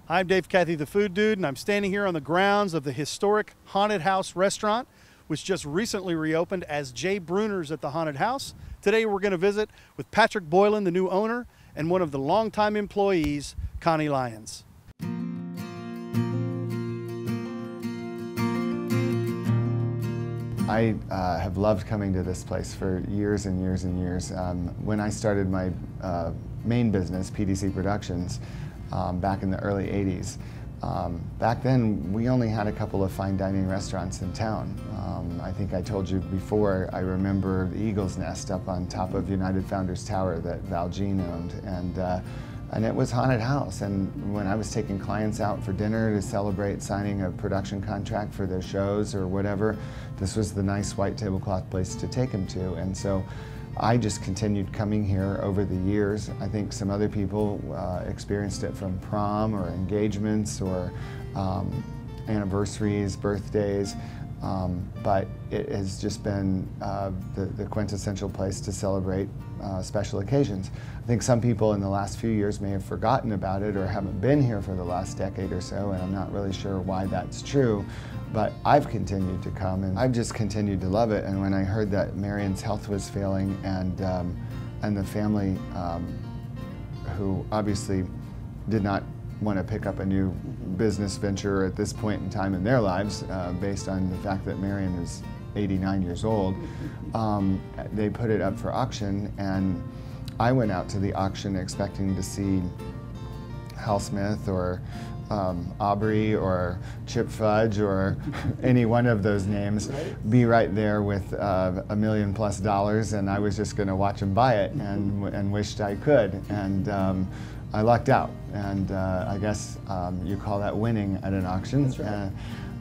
I'm Dave Cathy, the Food Dude, and I'm standing here on the grounds of the historic Haunted House restaurant, which just recently reopened as J. Bruner's at the Haunted House. Today we're going to visit with Patrick Boylan, the new owner, and one of the longtime employees, Connie Lyons. I have loved coming to this place for years and years and years. When I started my main business, PDC Productions, back in the early 80s, back then we only had a couple of fine dining restaurants in town. I think I told you before, I remember the Eagle's Nest up on top of United Founders Tower that Val Jean owned, and it was Haunted House. And when I was taking clients out for dinner to celebrate signing a production contract for their shows or whatever, this was the nice white tablecloth place to take them to. And so I just continued coming here over the years. I think some other people experienced it from prom or engagements or anniversaries, birthdays, but it has just been the quintessential place to celebrate special occasions. I think some people in the last few years may have forgotten about it or haven't been here for the last decade or so, and I'm not really sure why that's true, but I've continued to come and I've just continued to love it. And when I heard that Marion's health was failing and the family, who obviously did not want to pick up a new business venture at this point in time in their lives, based on the fact that Marion is 89 years old, they put it up for auction, and I went out to the auction expecting to see Hal Smith or Aubrey or Chip Fudge or any one of those names be right there with $1 million+ and I was just going to watch them buy it and wished I could. And I lucked out, and I guess you call that winning at an auction. That's right.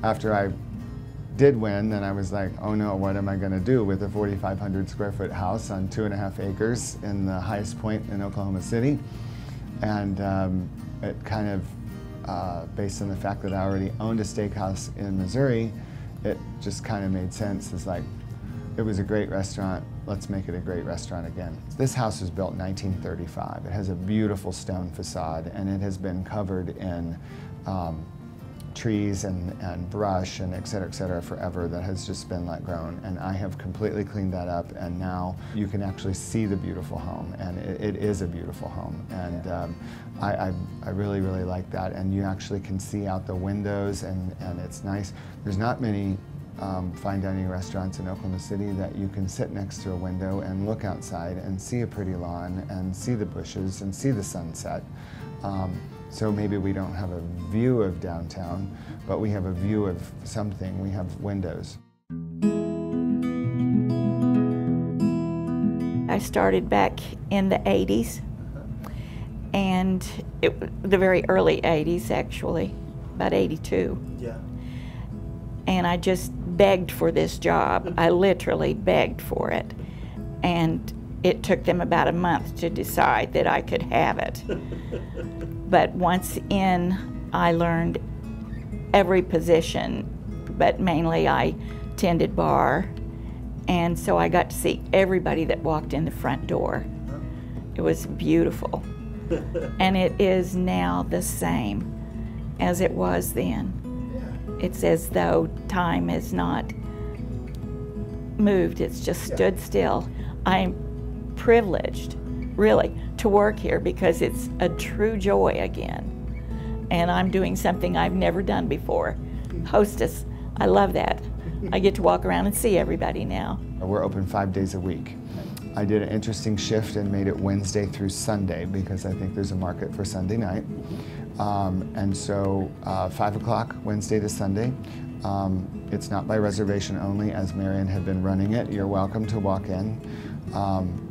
After I did win, then I was like, oh no, what am I going to do with a 4,500 square foot house on 2.5 acres in the highest point in Oklahoma City? And it kind of, based on the fact that I already owned a steakhouse in Missouri, it just kind of made sense. It's like, it was a great restaurant, let's make it a great restaurant again. This house was built in 1935. It has a beautiful stone facade, and it has been covered in trees and brush and et cetera, forever. That has just been let grown, and I have completely cleaned that up, and now you can actually see the beautiful home, and it is a beautiful home, and I really like that. And you actually can see out the windows, and it's nice. There's not many fine dining restaurants in Oklahoma City that you can sit next to a window and look outside and see a pretty lawn and see the bushes and see the sunset. So maybe we don't have a view of downtown, but we have a view of something. We have windows. I started back in the 80s, and the very early 80s actually, about 82. Yeah. And I just begged for this job. I literally begged for it. And it took them about a month to decide that I could have it. But once in, I learned every position, but mainly I tended bar. And so I got to see everybody that walked in the front door. It was beautiful. And it is now the same as it was then. It's as though time has not moved, it's just stood still. I'm privileged, really, to work here because it's a true joy again. And I'm doing something I've never done before. Hostess, I love that. I get to walk around and see everybody now. We're open 5 days a week. I did an interesting shift and made it Wednesday through Sunday because I think there's a market for Sunday night. And so 5 o'clock Wednesday to Sunday. It's not by reservation only, as Marion had been running it. You're welcome to walk in,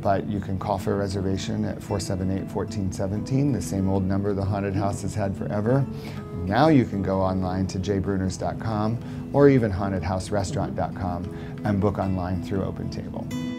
but you can call for a reservation at 478-1417, the same old number the Haunted House has had forever. Now you can go online to jbruners.com or even hauntedhouserestaurant.com and book online through OpenTable.